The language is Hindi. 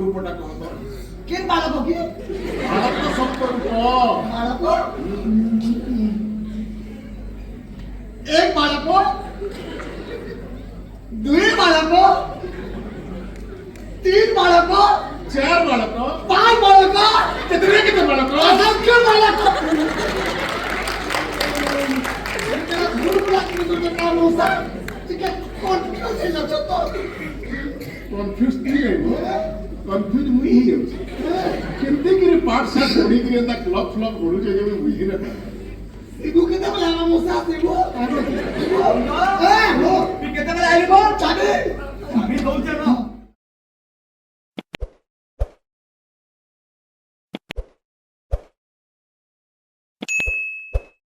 रूपटा कहतो किन बालक की बालक सप्त रूप बालक एक बालक दुई बालक तीन बालक चार बालक 5 बालक कितने बालक असंख्य बालक ग्रुप लागते काम होता ठीक है कॉन्फ्यूज है तो कन्फ्यूज नहीं है कन्फ्यूज मुई ही होची केते कि पाठ साथ पढ़ी कि एंता क्लब फ्लब पढ़ू जे मैं बुझी ना इबू केते बेला हम मोसा सेबो ए लो केते बेला आइबो चाबी चाबी दउचे न